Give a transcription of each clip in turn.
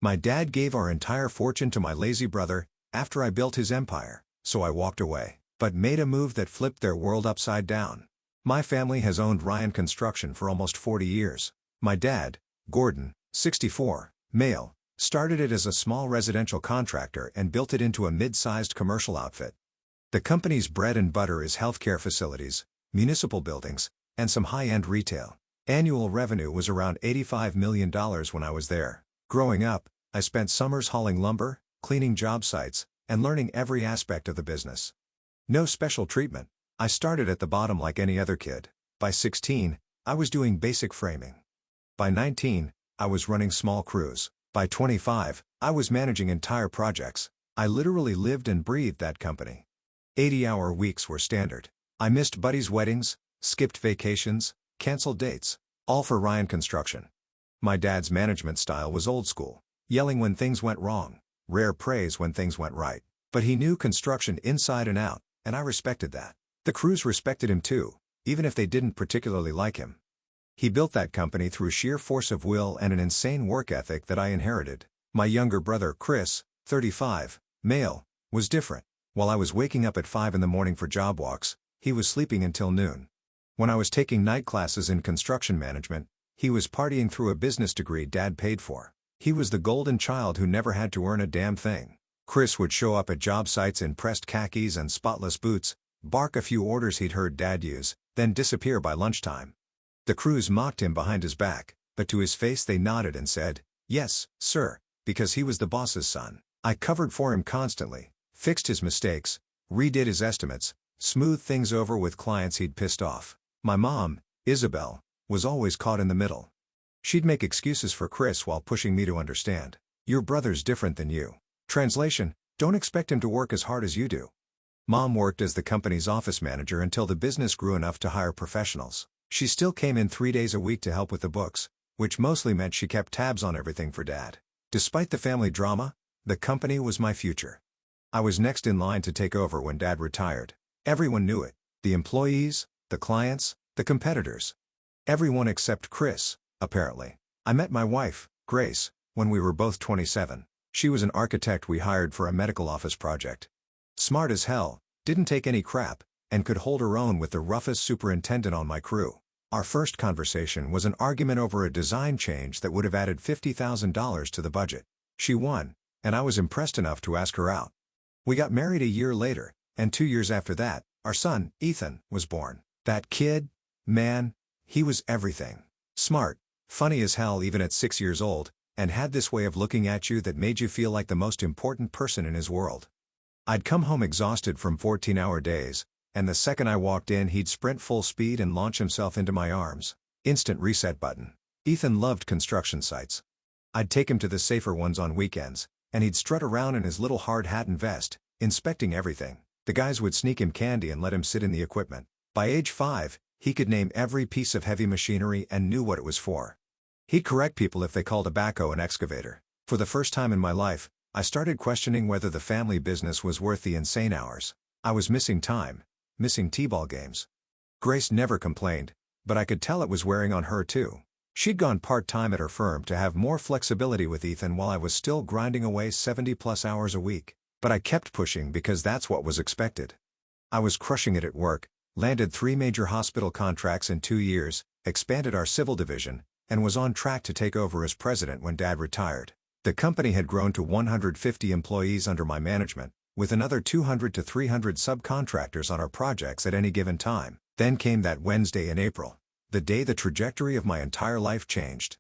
My dad gave our entire fortune to my lazy brother after I built his empire, so I walked away, but made a move that flipped their world upside down. My family has owned Ryan Construction for almost 40 years. My dad, Gordon, 64, male, started it as a small residential contractor and built it into a mid-sized commercial outfit. The company's bread and butter is healthcare facilities, municipal buildings, and some high-end retail. Annual revenue was around $85 million when I was there. Growing up, I spent summers hauling lumber, cleaning job sites, and learning every aspect of the business. No special treatment. I started at the bottom like any other kid. By 16, I was doing basic framing. By 19, I was running small crews. By 25, I was managing entire projects. I literally lived and breathed that company. 80-hour weeks were standard. I missed buddies' weddings, skipped vacations, canceled dates, all for Ryan Construction. My dad's management style was old school, yelling when things went wrong, rare praise when things went right. But he knew construction inside and out, and I respected that. The crews respected him too, even if they didn't particularly like him. He built that company through sheer force of will and an insane work ethic that I inherited. My younger brother Chris, 35, male, was different. While I was waking up at 5 in the morning for job walks, he was sleeping until noon. When I was taking night classes in construction management, he was partying through a business degree Dad paid for. He was the golden child who never had to earn a damn thing. Chris would show up at job sites in pressed khakis and spotless boots, bark a few orders he'd heard Dad use, then disappear by lunchtime. The crews mocked him behind his back, but to his face they nodded and said, "Yes, sir," because he was the boss's son. I covered for him constantly, fixed his mistakes, redid his estimates, smoothed things over with clients he'd pissed off. My mom, Isabel, was always caught in the middle. She'd make excuses for Chris while pushing me to understand. "Your brother's different than you." Translation: don't expect him to work as hard as you do. Mom worked as the company's office manager until the business grew enough to hire professionals. She still came in 3 days a week to help with the books, which mostly meant she kept tabs on everything for Dad. Despite the family drama, the company was my future. I was next in line to take over when Dad retired. Everyone knew it. The employees, the clients, the competitors. Everyone except Chris, apparently. I met my wife, Grace, when we were both 27. She was an architect we hired for a medical office project. Smart as hell, didn't take any crap, and could hold her own with the roughest superintendent on my crew. Our first conversation was an argument over a design change that would have added $50,000 to the budget. She won, and I was impressed enough to ask her out. We got married a year later, and 2 years after that, our son, Ethan, was born. That kid, man, he was everything. Smart, funny as hell even at 6 years old, and had this way of looking at you that made you feel like the most important person in his world. I'd come home exhausted from 14-hour days, and the second I walked in he'd sprint full speed and launch himself into my arms. Instant reset button. Ethan loved construction sites. I'd take him to the safer ones on weekends, and he'd strut around in his little hard hat and vest, inspecting everything. The guys would sneak him candy and let him sit in the equipment. By age 5, he could name every piece of heavy machinery and knew what it was for. He'd correct people if they called a backhoe an excavator. For the first time in my life, I started questioning whether the family business was worth the insane hours. I was missing time, missing t-ball games. Grace never complained, but I could tell it was wearing on her too. She'd gone part-time at her firm to have more flexibility with Ethan while I was still grinding away 70+ hours a week. But I kept pushing because that's what was expected. I was crushing it at work, landed 3 major hospital contracts in 2 years, expanded our civil division, and was on track to take over as president when Dad retired. The company had grown to 150 employees under my management, with another 200 to 300 subcontractors on our projects at any given time. Then came that Wednesday in April, the day the trajectory of my entire life changed.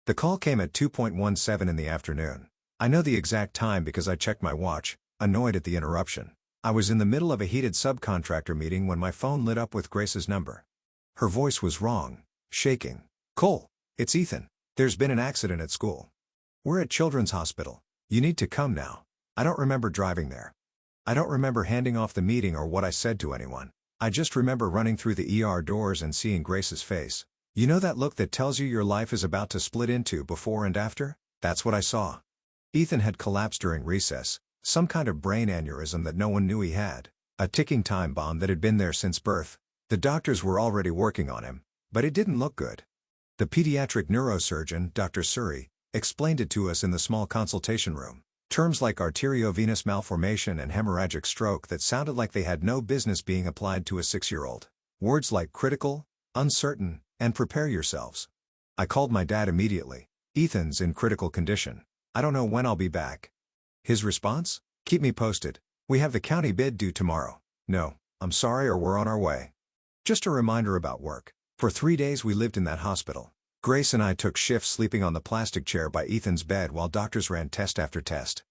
The call came at 2:17 in the afternoon. I know the exact time because I checked my watch, annoyed at the interruption. I was in the middle of a heated subcontractor meeting when my phone lit up with Grace's number. Her voice was wrong, shaking. "Cole, it's Ethan. There's been an accident at school. We're at Children's Hospital. You need to come now." I don't remember driving there. I don't remember handing off the meeting or what I said to anyone. I just remember running through the ER doors and seeing Grace's face. You know that look that tells you your life is about to split into before and after? That's what I saw. Ethan had collapsed during recess, some kind of brain aneurysm that no one knew he had, a ticking time bomb that had been there since birth. The doctors were already working on him, but it didn't look good. The pediatric neurosurgeon, Dr. Suri, explained it to us in the small consultation room. Terms like arteriovenous malformation and hemorrhagic stroke that sounded like they had no business being applied to a 6-year-old. Words like critical, uncertain, and prepare yourselves. I called my dad immediately. Ethan's in critical condition. I don't know when I'll be back. His response? Keep me posted. We have the county bid due tomorrow. No, I'm sorry, or we're on our way. Just a reminder about work. For 3 days we lived in that hospital. Grace and I took shifts sleeping on the plastic chair by Ethan's bed while doctors ran test after test.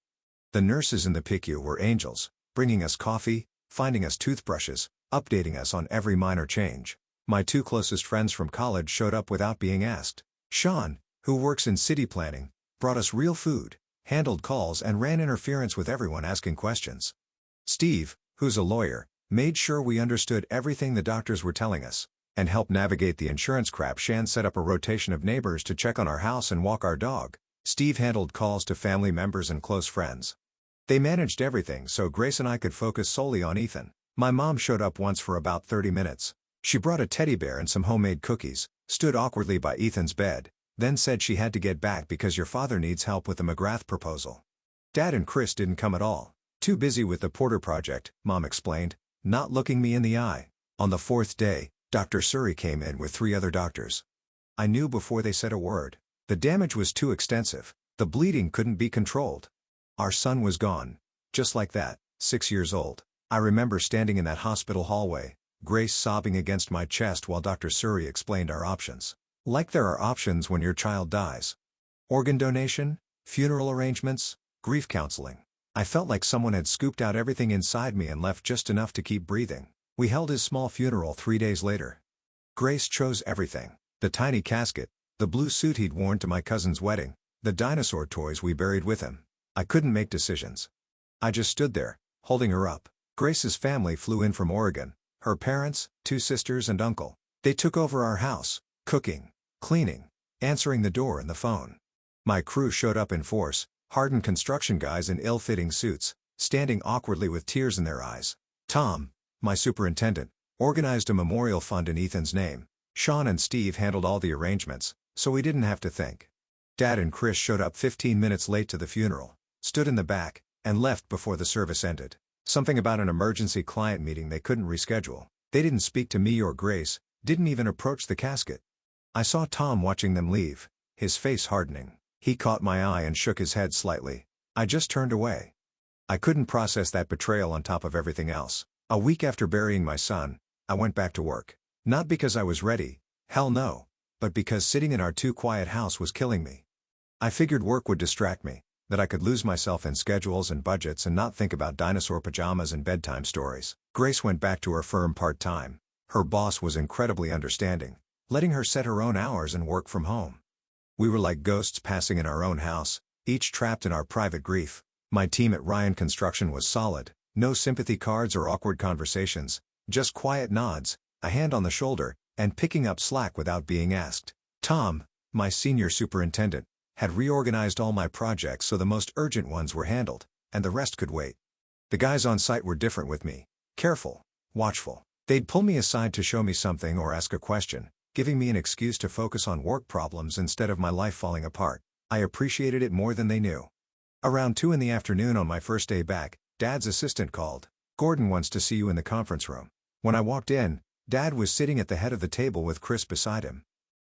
The nurses in the PICU were angels, bringing us coffee, finding us toothbrushes, updating us on every minor change. My 2 closest friends from college showed up without being asked. Sean, who works in city planning, brought us real food, handled calls and ran interference with everyone asking questions. Steve, who's a lawyer, made sure we understood everything the doctors were telling us, and helped navigate the insurance crap. Shan set up a rotation of neighbors to check on our house and walk our dog. Steve handled calls to family members and close friends. They managed everything so Grace and I could focus solely on Ethan. My mom showed up once for about 30 minutes. She brought a teddy bear and some homemade cookies, stood awkwardly by Ethan's bed, then said she had to get back because your father needs help with the McGrath proposal. Dad and Chris didn't come at all. Too busy with the Porter project, Mom explained, not looking me in the eye. On the 4th day, Dr. Suri came in with 3 other doctors. I knew before they said a word. The damage was too extensive. The bleeding couldn't be controlled. Our son was gone. Just like that, 6 years old. I remember standing in that hospital hallway, Grace sobbing against my chest while Dr. Suri explained our options. Like there are options when your child dies. Organ donation, funeral arrangements, grief counseling. I felt like someone had scooped out everything inside me and left just enough to keep breathing. We held his small funeral 3 days later. Grace chose everything. The tiny casket, the blue suit he'd worn to my cousin's wedding, the dinosaur toys we buried with him. I couldn't make decisions. I just stood there, holding her up. Grace's family flew in from Oregon, her parents, 2 sisters and uncle. They took over our house, cooking, cleaning, answering the door and the phone. My crew showed up in force, hardened construction guys in ill-fitting suits, standing awkwardly with tears in their eyes. Tom, my superintendent, organized a memorial fund in Ethan's name. Sean and Steve handled all the arrangements, so we didn't have to think. Dad and Chris showed up 15 minutes late to the funeral, stood in the back, and left before the service ended. Something about an emergency client meeting they couldn't reschedule. They didn't speak to me or Grace, didn't even approach the casket. I saw Tom watching them leave, his face hardening. He caught my eye and shook his head slightly. I just turned away. I couldn't process that betrayal on top of everything else. A week after burying my son, I went back to work. Not because I was ready, hell no, but because sitting in our too quiet house was killing me. I figured work would distract me, that I could lose myself in schedules and budgets and not think about dinosaur pajamas and bedtime stories. Grace went back to her firm part-time. Her boss was incredibly understanding, letting her set her own hours and work from home. We were like ghosts passing in our own house, each trapped in our private grief. My team at Ryan Construction was solid, no sympathy cards or awkward conversations, just quiet nods, a hand on the shoulder, and picking up slack without being asked. Tom, my senior superintendent, had reorganized all my projects so the most urgent ones were handled, and the rest could wait. The guys on site were different with me. Careful, watchful. They'd pull me aside to show me something or ask a question, giving me an excuse to focus on work problems instead of my life falling apart. I appreciated it more than they knew. Around 2 in the afternoon on my first day back, Dad's assistant called. Gordon wants to see you in the conference room. When I walked in, Dad was sitting at the head of the table with Chris beside him.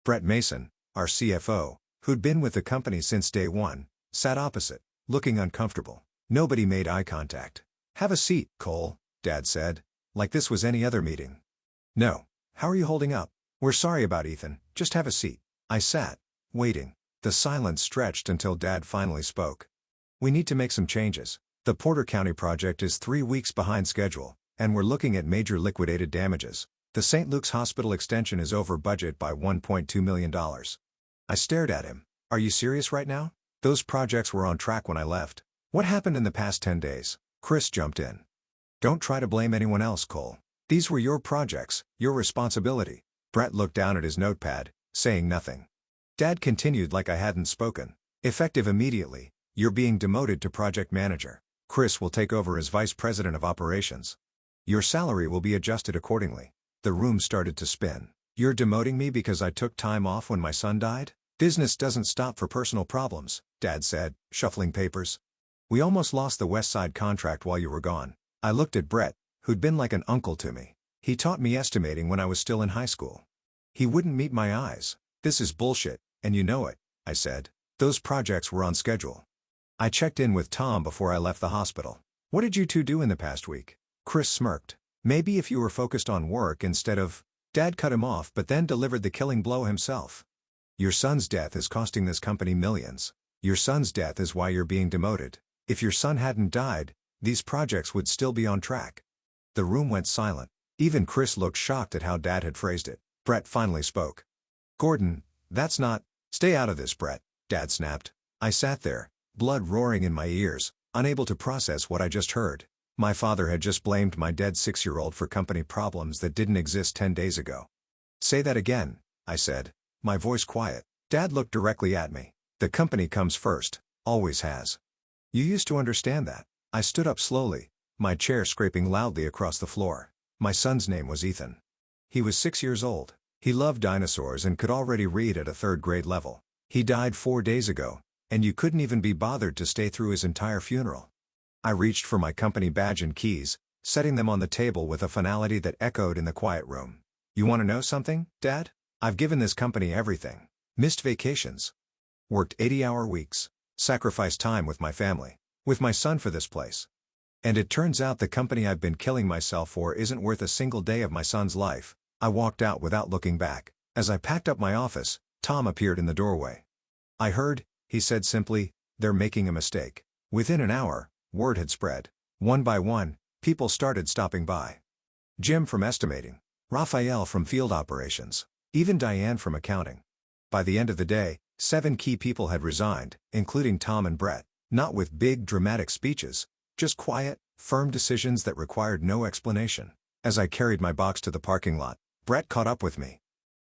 Brett Mason, our CFO, who'd been with the company since day one, sat opposite, looking uncomfortable. Nobody made eye contact. Have a seat, Cole, Dad said, like this was any other meeting. No. How are you holding up? We're sorry about Ethan, just have a seat. I sat, waiting. The silence stretched until Dad finally spoke. We need to make some changes. The Porter County project is 3 weeks behind schedule, and we're looking at major liquidated damages. The St. Luke's Hospital extension is over budget by $1.2 million. I stared at him. Are you serious right now? Those projects were on track when I left. What happened in the past 10 days? Chris jumped in. Don't try to blame anyone else, Cole. These were your projects, your responsibility. Brett looked down at his notepad, saying nothing. Dad continued like I hadn't spoken. Effective immediately, you're being demoted to project manager. Chris will take over as vice president of operations. Your salary will be adjusted accordingly. The room started to spin. You're demoting me because I took time off when my son died? Business doesn't stop for personal problems, Dad said, shuffling papers. We almost lost the West Side contract while you were gone. I looked at Brett, who'd been like an uncle to me. He taught me estimating when I was still in high school. He wouldn't meet my eyes. This is bullshit, and you know it, I said. Those projects were on schedule. I checked in with Tom before I left the hospital. What did you two do in the past week? Chris smirked. Maybe if you were focused on work instead of... Dad cut him off but then delivered the killing blow himself. Your son's death is costing this company millions. Your son's death is why you're being demoted. If your son hadn't died, these projects would still be on track. The room went silent. Even Chris looked shocked at how Dad had phrased it. Brett finally spoke. Gordon, that's not... Stay out of this, Brett, Dad snapped. I sat there, blood roaring in my ears, unable to process what I just heard. My father had just blamed my dead 6-year-old for company problems that didn't exist 10 days ago. Say that again, I said, my voice quiet. Dad looked directly at me. The company comes first, always has. You used to understand that. I stood up slowly, my chair scraping loudly across the floor. My son's name was Ethan. He was 6 years old. He loved dinosaurs and could already read at a 3rd grade level. He died 4 days ago, and you couldn't even be bothered to stay through his entire funeral. I reached for my company badge and keys, setting them on the table with a finality that echoed in the quiet room. You want to know something, Dad? I've given this company everything. Missed vacations. Worked 80-hour weeks. Sacrificed time with my family. With my son for this place. And it turns out the company I've been killing myself for isn't worth a single day of my son's life. I walked out without looking back. As I packed up my office, Tom appeared in the doorway. I heard, he said simply, they're making a mistake. Within an hour, word had spread. One by one, people started stopping by. Jim from estimating. Raphael from field operations. Even Diane from accounting. By the end of the day, 7 key people had resigned, including Tom and Brett. Not with big dramatic speeches, just quiet, firm decisions that required no explanation. As I carried my box to the parking lot, Brett caught up with me.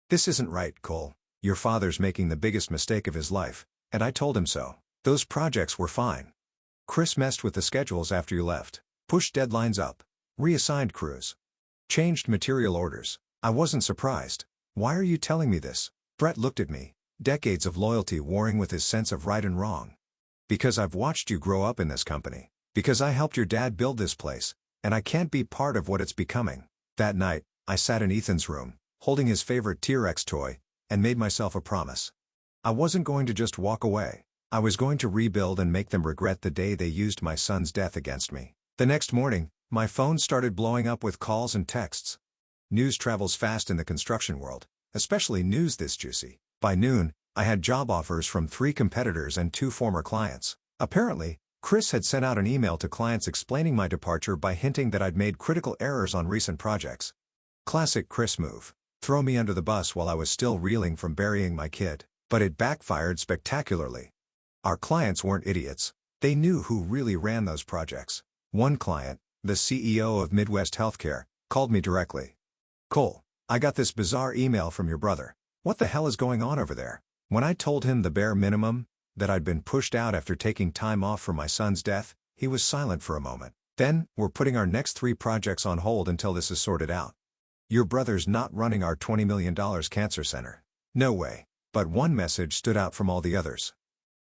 This isn't right, Cole. Your father's making the biggest mistake of his life, and I told him so. Those projects were fine. Chris messed with the schedules after you left. Pushed deadlines up. Reassigned crews. Changed material orders. I wasn't surprised. Why are you telling me this? Brett looked at me, decades of loyalty warring with his sense of right and wrong. Because I've watched you grow up in this company. Because I helped your dad build this place, and I can't be part of what it's becoming. That night, I sat in Ethan's room, holding his favorite T-Rex toy, and made myself a promise. I wasn't going to just walk away. I was going to rebuild and make them regret the day they used my son's death against me. The next morning, my phone started blowing up with calls and texts. News travels fast in the construction world, especially news this juicy. By noon, I had job offers from 3 competitors and 2 former clients. Apparently, Chris had sent out an email to clients explaining my departure by hinting that I'd made critical errors on recent projects. Classic Chris move. Throw me under the bus while I was still reeling from burying my kid. But it backfired spectacularly. Our clients weren't idiots. They knew who really ran those projects. One client, the CEO of Midwest Healthcare, called me directly. Cole, I got this bizarre email from your brother. What the hell is going on over there? When I told him the bare minimum, that I'd been pushed out after taking time off for my son's death, he was silent for a moment. Then, we're putting our next 3 projects on hold until this is sorted out. Your brother's not running our $20 million cancer center. No way. But one message stood out from all the others.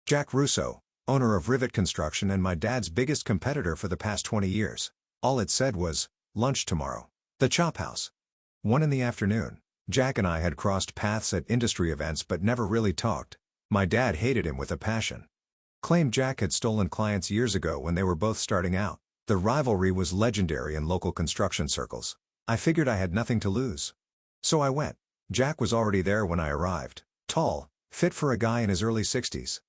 Jack Russo, owner of Rivet Construction and my dad's biggest competitor for the past 20 years. All it said was, lunch tomorrow. The Chop House. 1 in the afternoon. Jack and I had crossed paths at industry events but never really talked. My dad hated him with a passion. Claimed Jack had stolen clients years ago when they were both starting out. The rivalry was legendary in local construction circles. I figured I had nothing to lose. So I went. Jack was already there when I arrived. Tall, fit for a guy in his early 60s.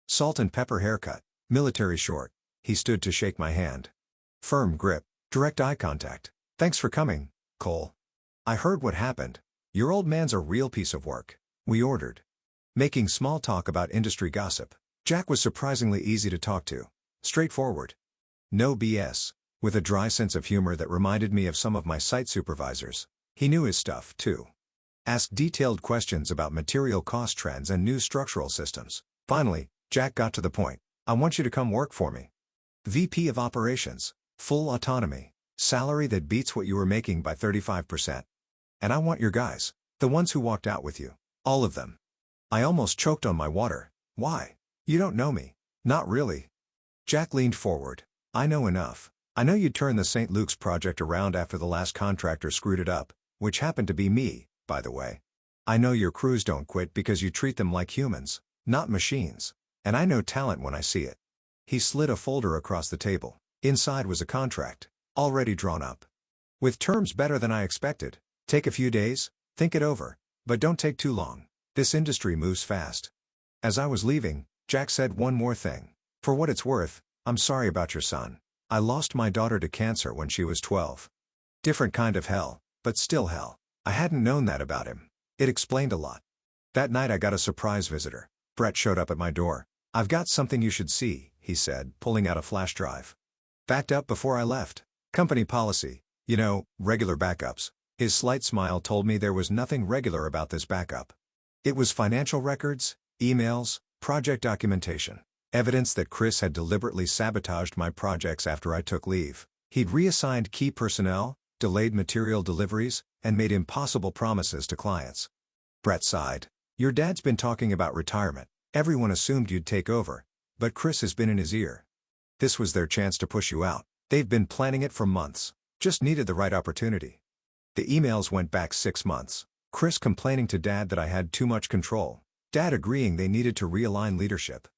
Salt and pepper haircut, military short. He stood to shake my hand. Firm grip, direct eye contact. Thanks for coming, Cole. I heard what happened. Your old man's a real piece of work. We ordered. Making small talk about industry gossip. Jack was surprisingly easy to talk to. Straightforward. No BS. With a dry sense of humor that reminded me of some of my site supervisors. He knew his stuff, too. Asked detailed questions about material cost trends and new structural systems. Finally, Jack got to the point. I want you to come work for me. VP of Operations. Full autonomy. Salary that beats what you were making by 35%. And I want your guys. The ones who walked out with you. All of them. I almost choked on my water. Why? You don't know me. Not really. Jack leaned forward. I know enough. I know you turned the St. Luke's project around after the last contractor screwed it up, which happened to be me, by the way. I know your crews don't quit because you treat them like humans, not machines. And I know talent when I see it. He slid a folder across the table. Inside was a contract, already drawn up. With terms better than I expected. Take a few days, think it over, but don't take too long. This industry moves fast. As I was leaving, Jack said one more thing. For what it's worth, I'm sorry about your son. I lost my daughter to cancer when she was 12. Different kind of hell, but still hell. I hadn't known that about him. It explained a lot. That night I got a surprise visitor. Brett showed up at my door. I've got something you should see, he said, pulling out a flash drive. Backed up before I left. Company policy. You know, regular backups. His slight smile told me there was nothing regular about this backup. It was financial records, emails, project documentation. Evidence that Chris had deliberately sabotaged my projects after I took leave. He'd reassigned key personnel, delayed material deliveries, and made impossible promises to clients. Brett sighed. Your dad's been talking about retirement. Everyone assumed you'd take over, but Chris has been in his ear. This was their chance to push you out. They've been planning it for months. Just needed the right opportunity. The emails went back 6 months. Chris complaining to Dad that I had too much control. Dad agreeing they needed to realign leadership.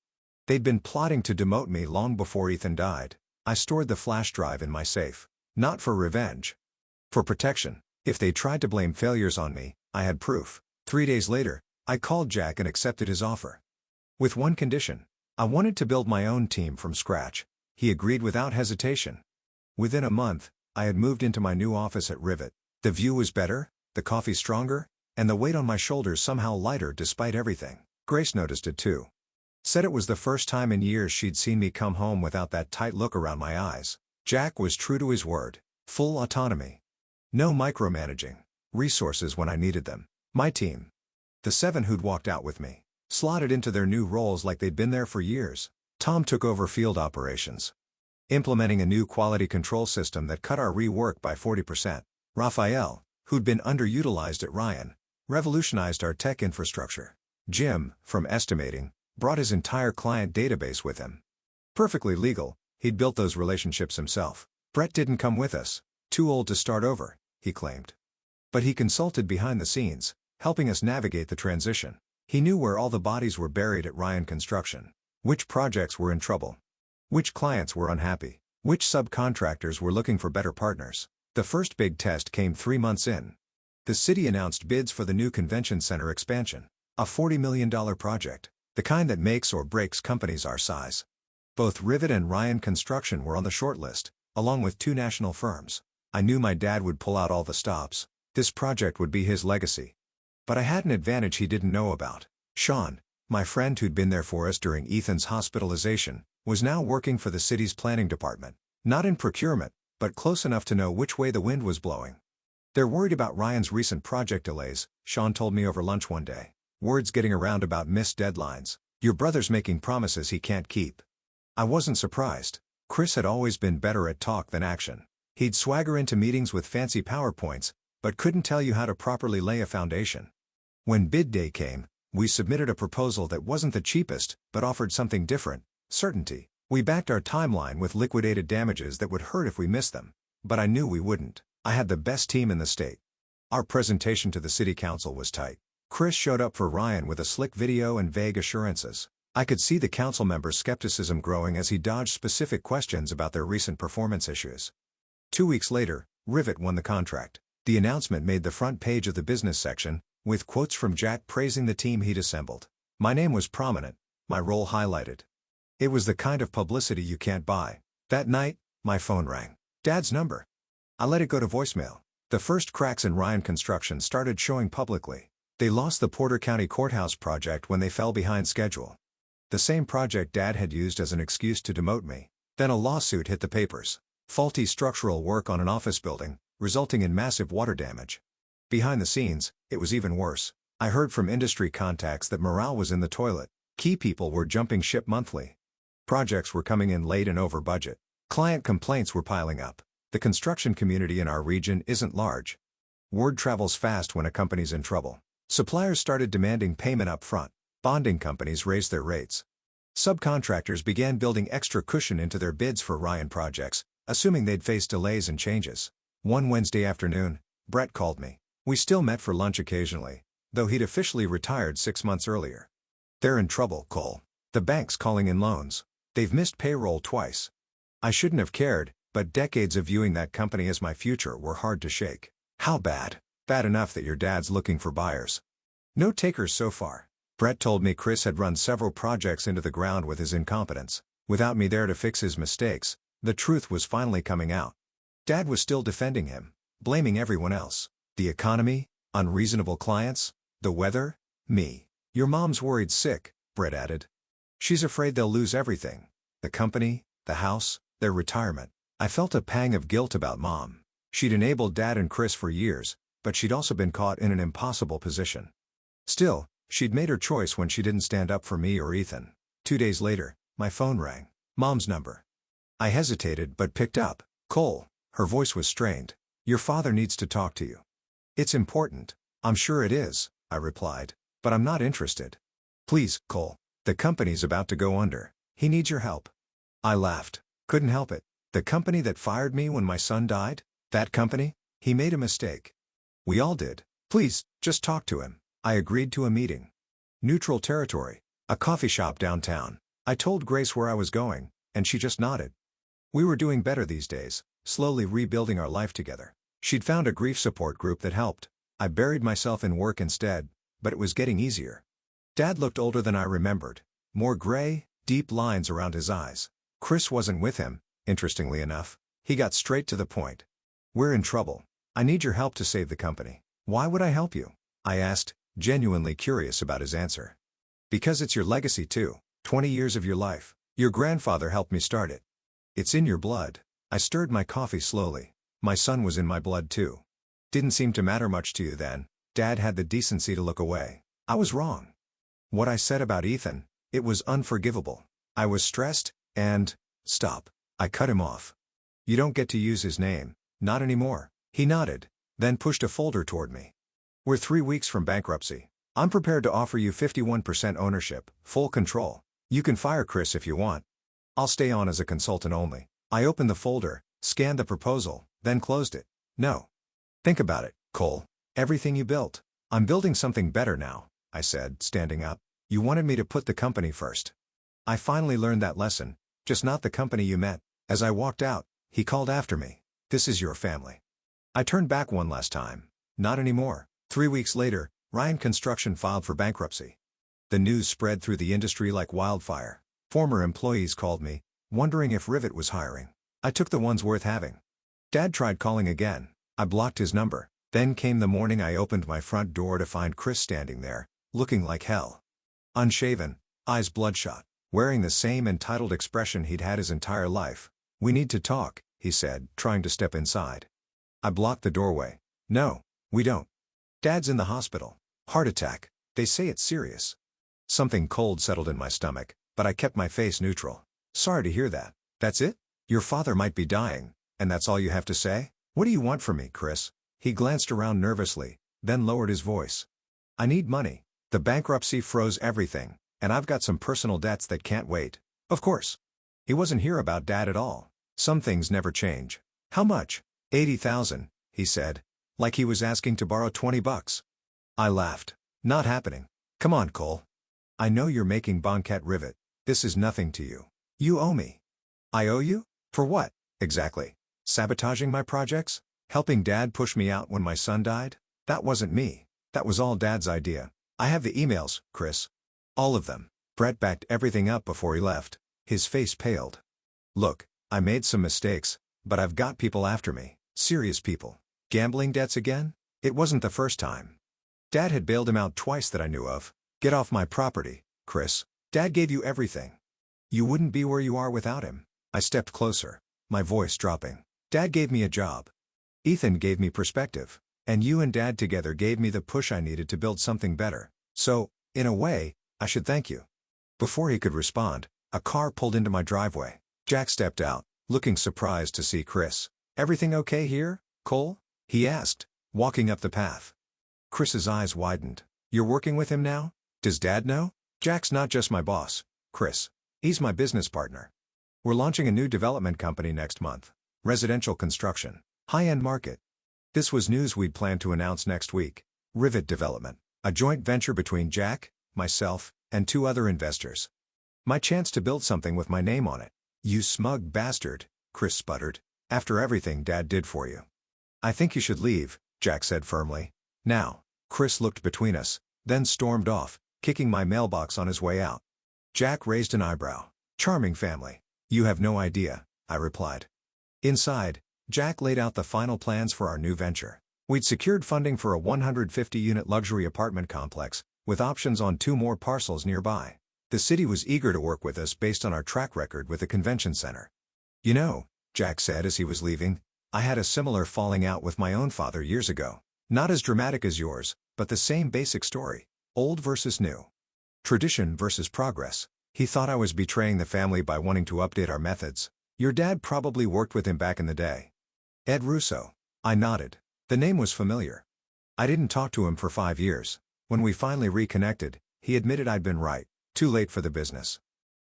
They'd been plotting to demote me long before Ethan died. I stored the flash drive in my safe. Not for revenge. For protection. If they tried to blame failures on me, I had proof. 3 days later, I called Jack and accepted his offer. With one condition. I wanted to build my own team from scratch. He agreed without hesitation. Within a month, I had moved into my new office at Rivet. The view was better, the coffee stronger, and the weight on my shoulders somehow lighter despite everything. Grace noticed it too. Said it was the first time in years she'd seen me come home without that tight look around my eyes. Jack was true to his word. Full autonomy. No micromanaging. Resources when I needed them. My team. The 7 who'd walked out with me. Slotted into their new roles like they'd been there for years. Tom took over field operations. Implementing a new quality control system that cut our rework by 40%. Raphael, who'd been underutilized at Ryan, revolutionized our tech infrastructure. Jim, from estimating, brought his entire client database with him. Perfectly legal, he'd built those relationships himself. Brett didn't come with us. Too old to start over, he claimed. But he consulted behind the scenes, helping us navigate the transition. He knew where all the bodies were buried at Ryan Construction. Which projects were in trouble. Which clients were unhappy. Which subcontractors were looking for better partners. The first big test came 3 months in. The city announced bids for the new convention center expansion. A $40 million project. The kind that makes or breaks companies our size. Both Rivet and Ryan Construction were on the shortlist, along with 2 national firms. I knew my dad would pull out all the stops. This project would be his legacy. But I had an advantage he didn't know about. Sean, my friend who'd been there for us during Ethan's hospitalization, was now working for the city's planning department. Not in procurement, but close enough to know which way the wind was blowing. They're worried about Ryan's recent project delays, Sean told me over lunch one day. Words getting around about missed deadlines. Your brother's making promises he can't keep. I wasn't surprised. Chris had always been better at talk than action. He'd swagger into meetings with fancy PowerPoints, but couldn't tell you how to properly lay a foundation. When bid day came, we submitted a proposal that wasn't the cheapest, but offered something different: certainty. We backed our timeline with liquidated damages that would hurt if we missed them. But I knew we wouldn't. I had the best team in the state. Our presentation to the city council was tight. Chris showed up for Ryan with a slick video and vague assurances. I could see the council members' skepticism growing as he dodged specific questions about their recent performance issues. 2 weeks later, Rivet won the contract. The announcement made the front page of the business section, with quotes from Jack praising the team he'd assembled. My name was prominent, my role highlighted. It was the kind of publicity you can't buy. That night, my phone rang. Dad's number. I let it go to voicemail. The first cracks in Ryan Construction started showing publicly. They lost the Porter County Courthouse project when they fell behind schedule. The same project Dad had used as an excuse to demote me. Then a lawsuit hit the papers. Faulty structural work on an office building, resulting in massive water damage. Behind the scenes, it was even worse. I heard from industry contacts that morale was in the toilet. Key people were jumping ship monthly. Projects were coming in late and over budget. Client complaints were piling up. The construction community in our region isn't large. Word travels fast when a company's in trouble. Suppliers started demanding payment up front. Bonding companies raised their rates. Subcontractors began building extra cushion into their bids for Ryan projects, assuming they'd face delays and changes. One Wednesday afternoon, Brett called me. We still met for lunch occasionally, though he'd officially retired 6 months earlier. "They're in trouble, Cole. The bank's calling in loans. They've missed payroll twice." I shouldn't have cared, but decades of viewing that company as my future were hard to shake. "How bad?" "Bad enough that your dad's looking for buyers. No takers so far." Brett told me Chris had run several projects into the ground with his incompetence. Without me there to fix his mistakes, the truth was finally coming out. Dad was still defending him, blaming everyone else. The economy, unreasonable clients, the weather, me. "Your mom's worried sick," Brett added. "She's afraid they'll lose everything. The company, the house, their retirement." I felt a pang of guilt about Mom. She'd enabled Dad and Chris for years, but she'd also been caught in an impossible position. Still, she'd made her choice when she didn't stand up for me or Ethan. 2 days later, my phone rang. Mom's number. I hesitated but picked up. "Cole." Her voice was strained. "Your father needs to talk to you." "It's important." "I'm sure it is," I replied, "but I'm not interested." "Please, Cole. The company's about to go under. He needs your help." I laughed. "Couldn't help it. The company that fired me when my son died? That company? He made a mistake. We all did. Please, just talk to him." I agreed to a meeting. Neutral territory. A coffee shop downtown. I told Grace where I was going, and she just nodded. We were doing better these days, slowly rebuilding our life together. She'd found a grief support group that helped. I buried myself in work instead, but it was getting easier. Dad looked older than I remembered. More gray, deep lines around his eyes. Chris wasn't with him, interestingly enough. He got straight to the point. "We're in trouble. I need your help to save the company." "Why would I help you?" I asked, genuinely curious about his answer. "Because it's your legacy too. 20 years of your life. Your grandfather helped me start it. It's in your blood." I stirred my coffee slowly. "My son was in my blood too." "Didn't seem to matter much to you then." Dad had the decency to look away. I was wrong. What I said about Ethan, it was unforgivable. I was stressed, and... Stop. I cut him off. "You don't get to use his name. Not anymore." He nodded, then pushed a folder toward me. "We're 3 weeks from bankruptcy. I'm prepared to offer you 51% ownership, full control. You can fire Chris if you want. I'll stay on as a consultant only." I opened the folder, scanned the proposal, then closed it. "No. Think about it, Cole. Everything you built." "I'm building something better now," I said, standing up. "You wanted me to put the company first. I finally learned that lesson, just not the company you met." As I walked out, he called after me. "This is your family." I turned back one last time. Not anymore. 3 weeks later, Ryan Construction filed for bankruptcy. The news spread through the industry like wildfire. Former employees called me, wondering if Rivet was hiring. I took the ones worth having. Dad tried calling again. I blocked his number. Then came the morning I opened my front door to find Chris standing there, looking like hell. Unshaven, eyes bloodshot, wearing the same entitled expression he'd had his entire life. "We need to talk," he said, trying to step inside. I blocked the doorway. "No, we don't. Dad's in the hospital. Heart attack. They say it's serious." Something cold settled in my stomach, but I kept my face neutral. "Sorry to hear that." "That's it? Your father might be dying, and that's all you have to say? What do you want from me, Chris?" He glanced around nervously, then lowered his voice. "I need money. The bankruptcy froze everything, and I've got some personal debts that can't wait." "Of course." He wasn't here about Dad at all. Some things never change. "How much?" "80,000, he said, like he was asking to borrow $20. I laughed. "Not happening." "Come on, Cole. I know you're making Banquet Rivet. This is nothing to you. You owe me." "I owe you? For what, exactly? Sabotaging my projects? Helping Dad push me out when my son died? That wasn't me. That was all Dad's idea. I have the emails, Chris. All of them." Brett backed everything up before he left. His face paled. "Look, I made some mistakes, but I've got people after me. Serious people. Gambling debts again? It wasn't the first time. Dad had bailed him out twice that I knew of. Get off my property, Chris. Dad gave you everything. You wouldn't be where you are without him." I stepped closer, my voice dropping. "Dad gave me a job. Ethan gave me perspective. And you and Dad together gave me the push I needed to build something better. So, in a way, I should thank you." Before he could respond, a car pulled into my driveway. Jack stepped out, looking surprised to see Chris. "Everything okay here, Cole?" he asked, walking up the path. Chris's eyes widened. "You're working with him now? Does Dad know?" Jack's not just my boss, Chris. He's my business partner. We're launching a new development company next month. Residential construction. High-end market. This was news we'd planned to announce next week. Rivet Development. A joint venture between Jack, myself, and 2 other investors. My chance to build something with my name on it. You smug bastard, Chris sputtered. After everything Dad did for you. I think you should leave, Jack said firmly. Now. Chris looked between us, then stormed off, kicking my mailbox on his way out. Jack raised an eyebrow. Charming family. You have no idea, I replied. Inside, Jack laid out the final plans for our new venture. We'd secured funding for a 150-unit luxury apartment complex, with options on 2 more parcels nearby. The city was eager to work with us based on our track record with the convention center. You know, Jack said as he was leaving, I had a similar falling out with my own father years ago. Not as dramatic as yours, but the same basic story. Old versus new. Tradition versus progress. He thought I was betraying the family by wanting to update our methods. Your dad probably worked with him back in the day. Ed Russo. I nodded. The name was familiar. I didn't talk to him for 5 years. When we finally reconnected, he admitted I'd been right. Too late for the business.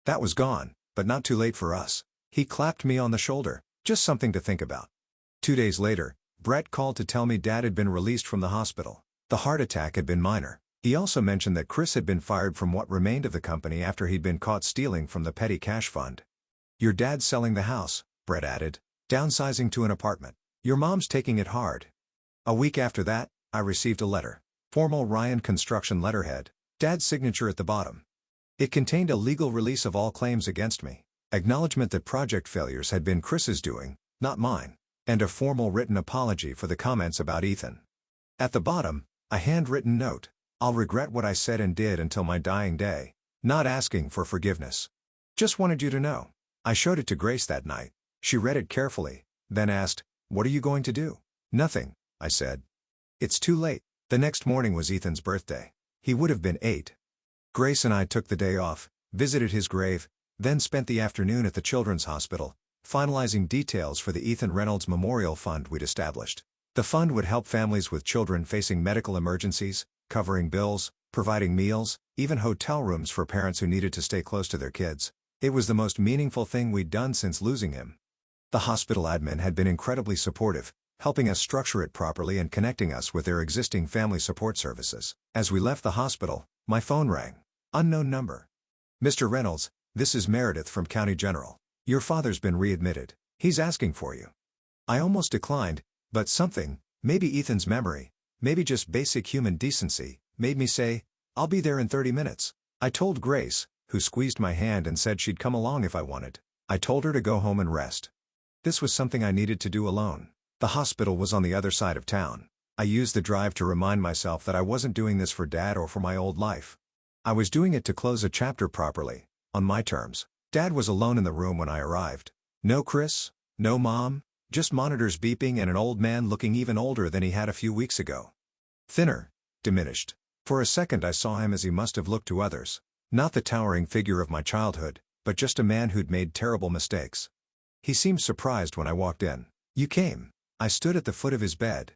That was gone, but not too late for us. He clapped me on the shoulder. Just something to think about. 2 days later, Brett called to tell me Dad had been released from the hospital. The heart attack had been minor. He also mentioned that Chris had been fired from what remained of the company after he'd been caught stealing from the petty cash fund. Your dad's selling the house, Brett added. Downsizing to an apartment. Your mom's taking it hard. A week after that, I received a letter. Formal Ryan Construction letterhead. Dad's signature at the bottom. It contained a legal release of all claims against me. Acknowledgement that project failures had been Chris's doing, not mine. And a formal written apology for the comments about Ethan. At the bottom, a handwritten note. I'll regret what I said and did until my dying day. Not asking for forgiveness. Just wanted you to know. I showed it to Grace that night. She read it carefully, then asked, "What are you going to do?" "Nothing," I said. It's too late. The next morning was Ethan's birthday. He would have been 8. Grace and I took the day off, visited his grave, then spent the afternoon at the Children's Hospital, finalizing details for the Ethan Reynolds Memorial Fund we'd established. The fund would help families with children facing medical emergencies, covering bills, providing meals, even hotel rooms for parents who needed to stay close to their kids. It was the most meaningful thing we'd done since losing him. The hospital admin had been incredibly supportive, helping us structure it properly and connecting us with their existing family support services. As we left the hospital, my phone rang. Unknown number. "Mr. Reynolds, this is Meredith from County General. Your father's been readmitted. He's asking for you." I almost declined, but something, maybe Ethan's memory, maybe just basic human decency, made me say, "I'll be there in 30 minutes. I told Grace, who squeezed my hand and said she'd come along if I wanted. I told her to go home and rest. This was something I needed to do alone. The hospital was on the other side of town. I used the drive to remind myself that I wasn't doing this for Dad or for my old life. I was doing it to close a chapter properly, on my terms. Dad was alone in the room when I arrived. No Chris, no Mom, just monitors beeping and an old man looking even older than he had a few weeks ago. Thinner, diminished. For a second I saw him as he must have looked to others. Not the towering figure of my childhood, but just a man who'd made terrible mistakes. He seemed surprised when I walked in. "You came." I stood at the foot of his bed.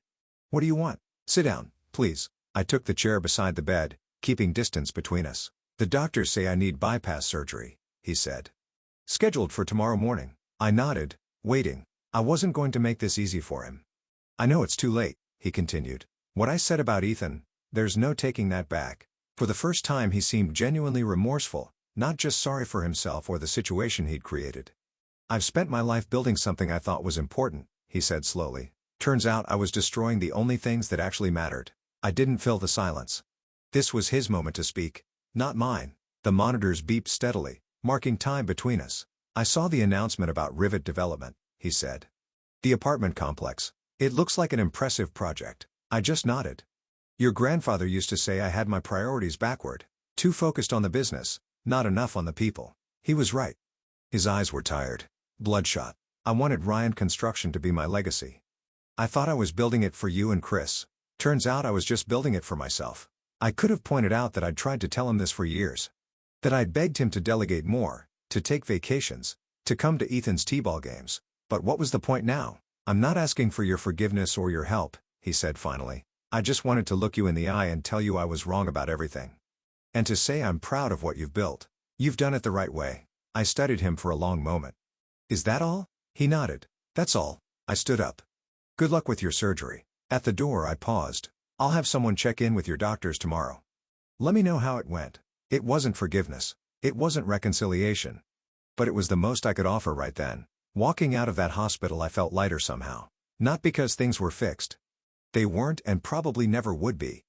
"What do you want?" "Sit down, please." I took the chair beside the bed, keeping distance between us. "The doctors say I need bypass surgery," he said. "Scheduled for tomorrow morning." I nodded, waiting. I wasn't going to make this easy for him. "I know it's too late," he continued. "What I said about Ethan, there's no taking that back." For the first time he seemed genuinely remorseful, not just sorry for himself or the situation he'd created. "I've spent my life building something I thought was important," he said slowly. "Turns out I was destroying the only things that actually mattered." I didn't fill the silence. This was his moment to speak, not mine. The monitors beeped steadily, marking time between us. "I saw the announcement about Rivet Development," he said. "The apartment complex. It looks like an impressive project." I just nodded. "Your grandfather used to say I had my priorities backward. Too focused on the business, not enough on the people. He was right." His eyes were tired, bloodshot. "I wanted Ryan Construction to be my legacy. I thought I was building it for you and Chris. Turns out I was just building it for myself." I could have pointed out that I'd tried to tell him this for years. That I'd begged him to delegate more, to take vacations, to come to Ethan's t-ball games. But what was the point now? "I'm not asking for your forgiveness or your help," he said finally. "I just wanted to look you in the eye and tell you I was wrong about everything." And to say I'm proud of what you've built. You've done it the right way. I studied him for a long moment. Is that all? He nodded. That's all. I stood up. Good luck with your surgery. At the door I paused. I'll have someone check in with your doctors tomorrow. Let me know how it went. It wasn't forgiveness. It wasn't reconciliation. But it was the most I could offer right then. Walking out of that hospital I felt lighter somehow. Not because things were fixed. They weren't and probably never would be.